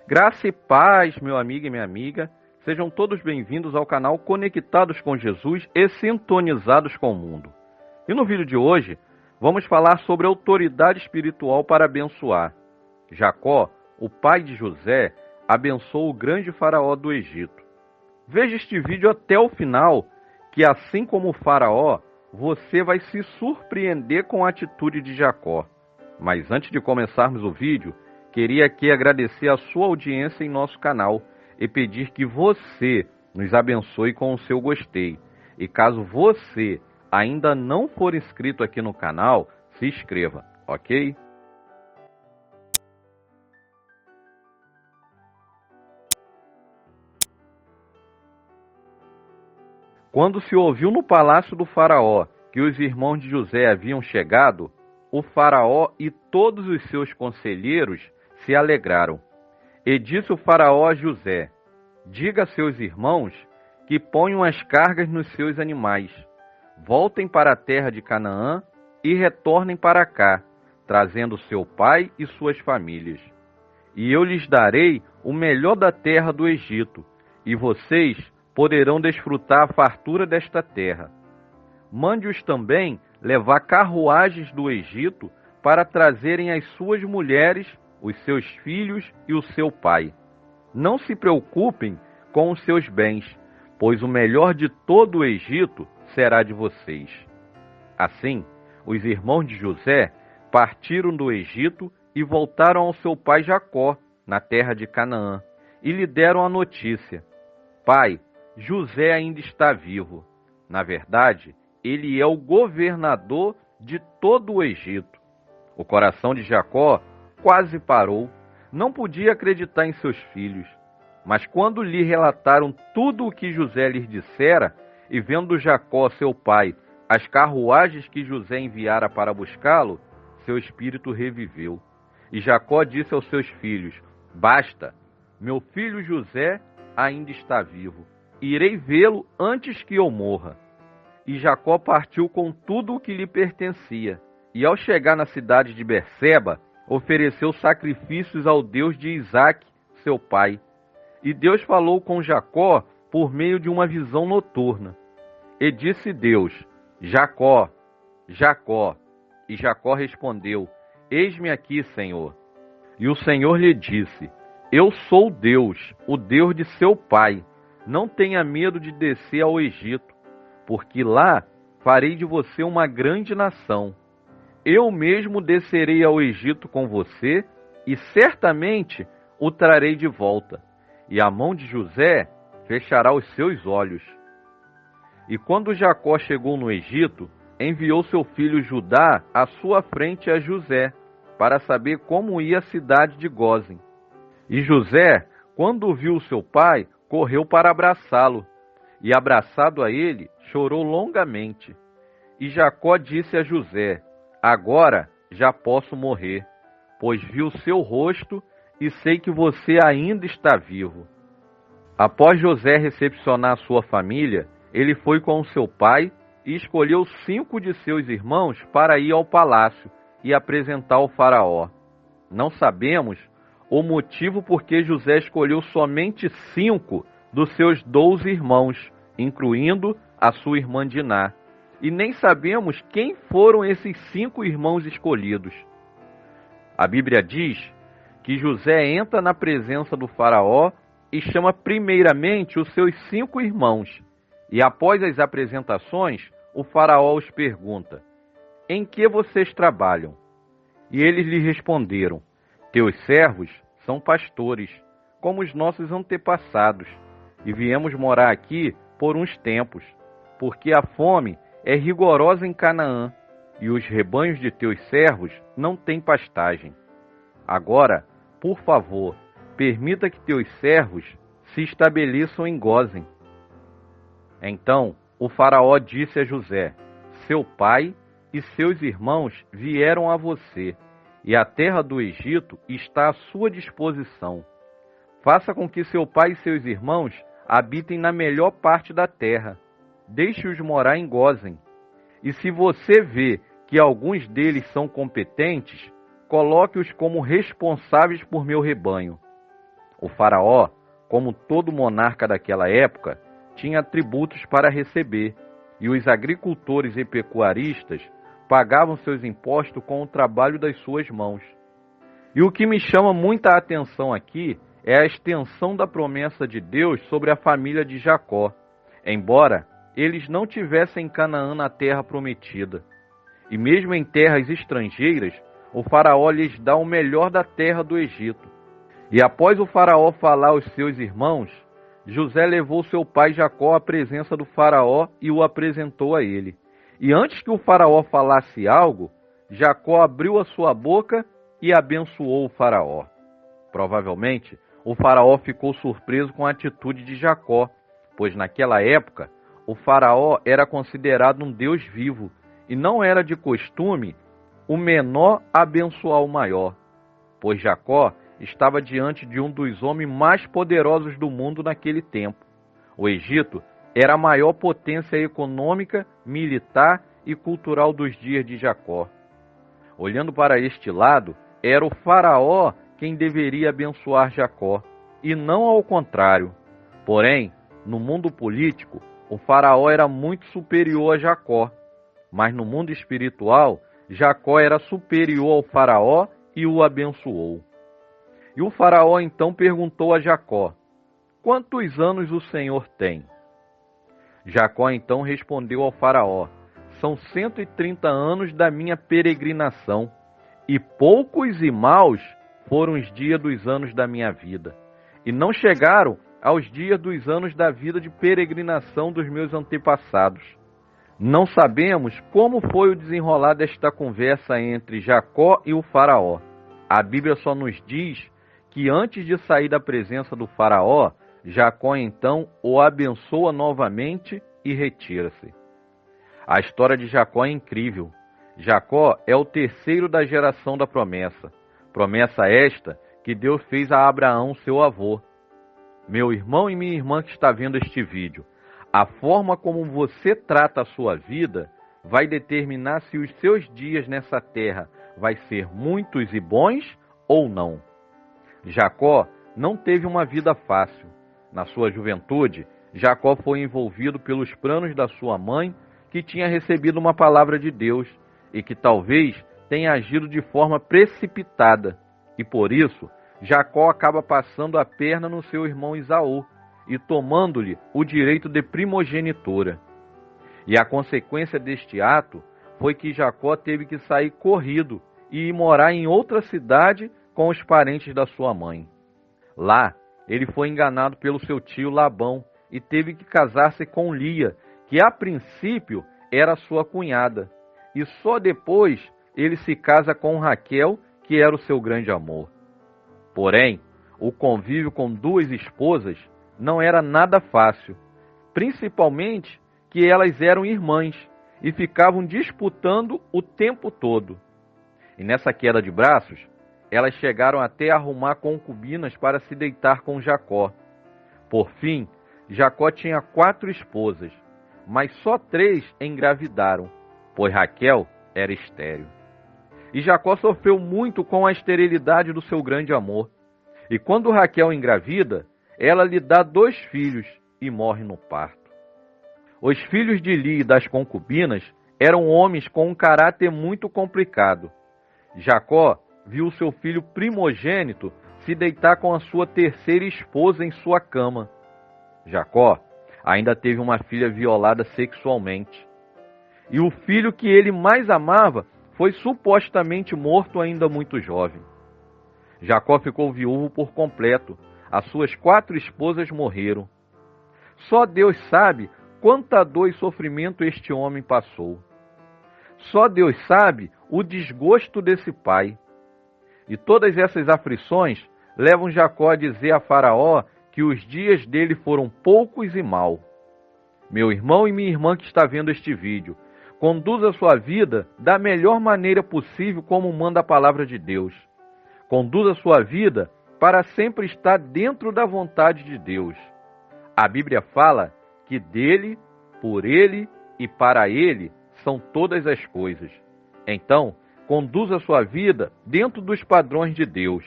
Graça e paz, meu amigo e minha amiga. Sejam todos bem-vindos ao canal Conectados com Jesus e Sintonizados com o Mundo. E no vídeo de hoje, vamos falar sobre autoridade espiritual para abençoar. Jacó, o pai de José, abençoou o grande faraó do Egito. Veja este vídeo até o final, que assim como o faraó, você vai se surpreender com a atitude de Jacó. Mas antes de começarmos o vídeo, queria aqui agradecer a sua audiência em nosso canal e pedir que você nos abençoe com o seu gostei. E caso você ainda não for inscrito aqui no canal, se inscreva, ok? Quando se ouviu no palácio do faraó que os irmãos de José haviam chegado, o faraó e todos os seus conselheiros se alegraram. E disse o faraó a José: diga a seus irmãos que ponham as cargas nos seus animais, voltem para a terra de Canaã e retornem para cá, trazendo seu pai e suas famílias. E eu lhes darei o melhor da terra do Egito, e vocês poderão desfrutar a fartura desta terra. Mande-os também levar carruagens do Egito para trazerem as suas mulheres, os seus filhos e o seu pai. Não se preocupem com os seus bens, pois o melhor de todo o Egito será de vocês. Assim, os irmãos de José partiram do Egito e voltaram ao seu pai Jacó, na terra de Canaã, e lhe deram a notícia: pai, José ainda está vivo. Na verdade, ele é o governador de todo o Egito. O coração de Jacó quase parou. Não podia acreditar em seus filhos. Mas quando lhe relataram tudo o que José lhes dissera, e vendo Jacó, seu pai, as carruagens que José enviara para buscá-lo, seu espírito reviveu. E Jacó disse aos seus filhos: basta, meu filho José ainda está vivo. Irei vê-lo antes que eu morra. E Jacó partiu com tudo o que lhe pertencia. E ao chegar na cidade de Berseba, ofereceu sacrifícios ao Deus de Isaque, seu pai. E Deus falou com Jacó por meio de uma visão noturna. E disse Deus: Jacó, Jacó. E Jacó respondeu: eis-me aqui, Senhor. E o Senhor lhe disse: eu sou Deus, o Deus de seu pai. Não tenha medo de descer ao Egito, porque lá farei de você uma grande nação. Eu mesmo descerei ao Egito com você, e certamente o trarei de volta, e a mão de José fechará os seus olhos. E quando Jacó chegou no Egito, enviou seu filho Judá à sua frente a José, para saber como ia a cidade de Gósen. E José, quando viu seu pai, correu para abraçá-lo, e abraçado a ele, chorou longamente. E Jacó disse a José: agora já posso morrer, pois vi o seu rosto e sei que você ainda está vivo. Após José recepcionar sua família, ele foi com seu pai e escolheu 5 de seus irmãos para ir ao palácio e apresentar ao faraó. Não sabemos o motivo por que José escolheu somente 5 dos seus 12 irmãos, incluindo a sua irmã Diná. E nem sabemos quem foram esses 5 irmãos escolhidos. A Bíblia diz que José entra na presença do faraó e chama primeiramente os seus 5 irmãos. E após as apresentações, o faraó os pergunta: em que vocês trabalham? E eles lhe responderam: teus servos são pastores, como os nossos antepassados, e viemos morar aqui por uns tempos, porque a fome é rigorosa em Canaã, e os rebanhos de teus servos não têm pastagem. Agora, por favor, permita que teus servos se estabeleçam em Gósen. Então o faraó disse a José: seu pai e seus irmãos vieram a você, e a terra do Egito está à sua disposição. Faça com que seu pai e seus irmãos habitem na melhor parte da terra. Deixe-os morar em Gósen. E se você vê que alguns deles são competentes, coloque-os como responsáveis por meu rebanho. O faraó, como todo monarca daquela época, tinha tributos para receber, e os agricultores e pecuaristas pagavam seus impostos com o trabalho das suas mãos. E o que me chama muita atenção aqui é a extensão da promessa de Deus sobre a família de Jacó, embora eles não tivessem em Canaã na terra prometida. E mesmo em terras estrangeiras, o faraó lhes dá o melhor da terra do Egito. E após o faraó falar aos seus irmãos, José levou seu pai Jacó à presença do faraó e o apresentou a ele. E antes que o faraó falasse algo, Jacó abriu a sua boca e abençoou o faraó. Provavelmente, o faraó ficou surpreso com a atitude de Jacó, pois naquela época, o faraó era considerado um Deus vivo, e não era de costume o menor abençoar o maior, pois Jacó estava diante de um dos homens mais poderosos do mundo naquele tempo. O Egito era a maior potência econômica, militar e cultural dos dias de Jacó. Olhando para este lado, era o faraó quem deveria abençoar Jacó, e não ao contrário. Porém, no mundo político, o faraó era muito superior a Jacó, mas no mundo espiritual, Jacó era superior ao faraó e o abençoou. E o faraó então perguntou a Jacó: quantos anos o Senhor tem? Jacó então respondeu ao faraó: são 130 anos da minha peregrinação, e poucos e maus foram os dias dos anos da minha vida, e não chegaram aos dias dos anos da vida de peregrinação dos meus antepassados. Não sabemos como foi o desenrolar desta conversa entre Jacó e o faraó. A Bíblia só nos diz que antes de sair da presença do faraó, Jacó então o abençoa novamente e retira-se. A história de Jacó é incrível. Jacó é o terceiro da geração da promessa. Promessa esta que Deus fez a Abraão, seu avô. Meu irmão e minha irmã que está vendo este vídeo, a forma como você trata a sua vida vai determinar se os seus dias nessa terra vai ser muitos e bons ou não. Jacó não teve uma vida fácil. Na sua juventude, Jacó foi envolvido pelos planos da sua mãe, que tinha recebido uma palavra de Deus e que talvez tenha agido de forma precipitada. E por isso, Jacó acaba passando a perna no seu irmão Esaú e tomando-lhe o direito de primogenitura. E a consequência deste ato foi que Jacó teve que sair corrido e ir morar em outra cidade com os parentes da sua mãe. Lá, ele foi enganado pelo seu tio Labão e teve que casar-se com Lia, que a princípio era sua cunhada, e só depois ele se casa com Raquel, que era o seu grande amor. Porém, o convívio com duas esposas não era nada fácil, principalmente que elas eram irmãs e ficavam disputando o tempo todo. E nessa queda de braços, elas chegaram até a arrumar concubinas para se deitar com Jacó. Por fim, Jacó tinha 4 esposas, mas só 3 engravidaram, pois Raquel era estéril. E Jacó sofreu muito com a esterilidade do seu grande amor. E quando Raquel engravida, ela lhe dá 2 filhos e morre no parto. Os filhos de Lia e das concubinas eram homens com um caráter muito complicado. Jacó viu seu filho primogênito se deitar com a sua terceira esposa em sua cama. Jacó ainda teve uma filha violada sexualmente. E o filho que ele mais amava foi supostamente morto ainda muito jovem. Jacó ficou viúvo por completo. As suas 4 esposas morreram. Só Deus sabe quanta dor e sofrimento este homem passou. Só Deus sabe o desgosto desse pai. E todas essas aflições levam Jacó a dizer a Faraó que os dias dele foram poucos e mau. Meu irmão e minha irmã que está vendo este vídeo, conduza a sua vida da melhor maneira possível como manda a palavra de Deus. Conduza a sua vida para sempre estar dentro da vontade de Deus. A Bíblia fala que dele, por ele e para ele são todas as coisas. Então, conduza a sua vida dentro dos padrões de Deus.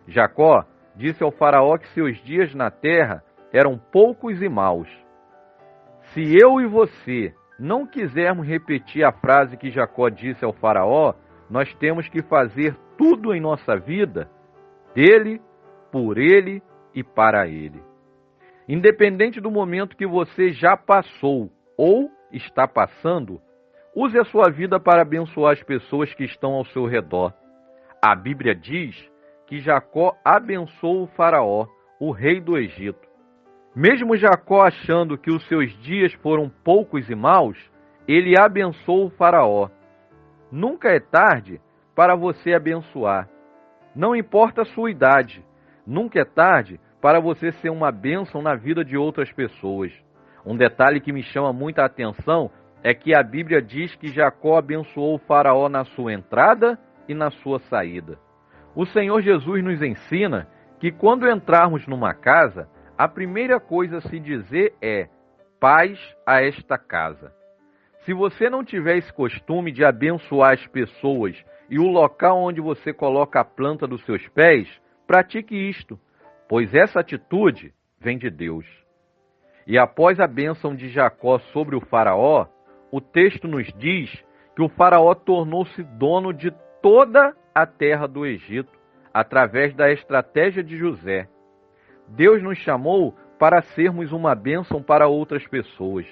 Jacó disse ao faraó que seus dias na terra eram poucos e maus. Se eu e você não quisermos repetir a frase que Jacó disse ao faraó, nós temos que fazer tudo em nossa vida dele, por ele e para ele. Independente do momento que você já passou ou está passando, use a sua vida para abençoar as pessoas que estão ao seu redor. A Bíblia diz que Jacó abençoou o faraó, o rei do Egito. Mesmo Jacó achando que os seus dias foram poucos e maus, ele abençoou o faraó. Nunca é tarde para você abençoar. Não importa a sua idade, nunca é tarde para você ser uma bênção na vida de outras pessoas. Um detalhe que me chama muita atenção é que a Bíblia diz que Jacó abençoou o faraó na sua entrada e na sua saída. O Senhor Jesus nos ensina que quando entrarmos numa casa, a primeira coisa a se dizer é: paz a esta casa. Se você não tiver esse costume de abençoar as pessoas e o local onde você coloca a planta dos seus pés, pratique isto, pois essa atitude vem de Deus. E após a bênção de Jacó sobre o faraó, o texto nos diz que o faraó tornou-se dono de toda a terra do Egito, através da estratégia de José. Deus nos chamou para sermos uma bênção para outras pessoas.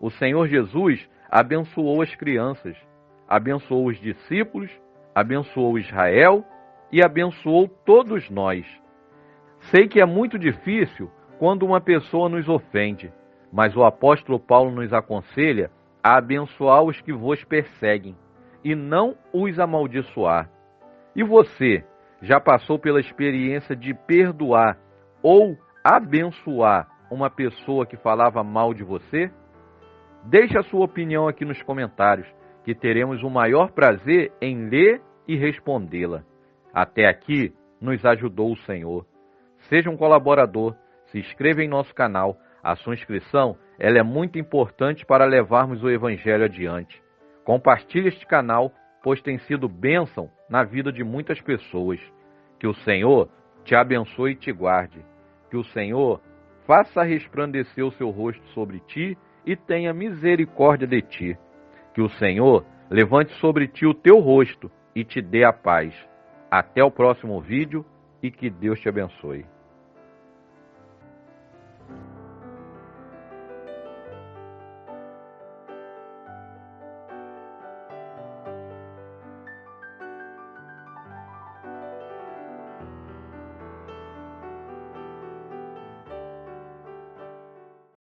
O Senhor Jesus abençoou as crianças, abençoou os discípulos, abençoou Israel e abençoou todos nós. Sei que é muito difícil quando uma pessoa nos ofende, mas o apóstolo Paulo nos aconselha a abençoar os que vos perseguem e não os amaldiçoar. E você já passou pela experiência de perdoar ou abençoar uma pessoa que falava mal de você? Deixe a sua opinião aqui nos comentários, que teremos o maior prazer em ler e respondê-la. Até aqui nos ajudou o Senhor. Seja um colaborador, se inscreva em nosso canal. A sua inscrição ela é muito importante para levarmos o Evangelho adiante. Compartilhe este canal, pois tem sido bênção na vida de muitas pessoas. Que o Senhor te abençoe e te guarde. Que o Senhor faça resplandecer o seu rosto sobre ti e tenha misericórdia de ti. Que o Senhor levante sobre ti o teu rosto e te dê a paz. Até o próximo vídeo e que Deus te abençoe.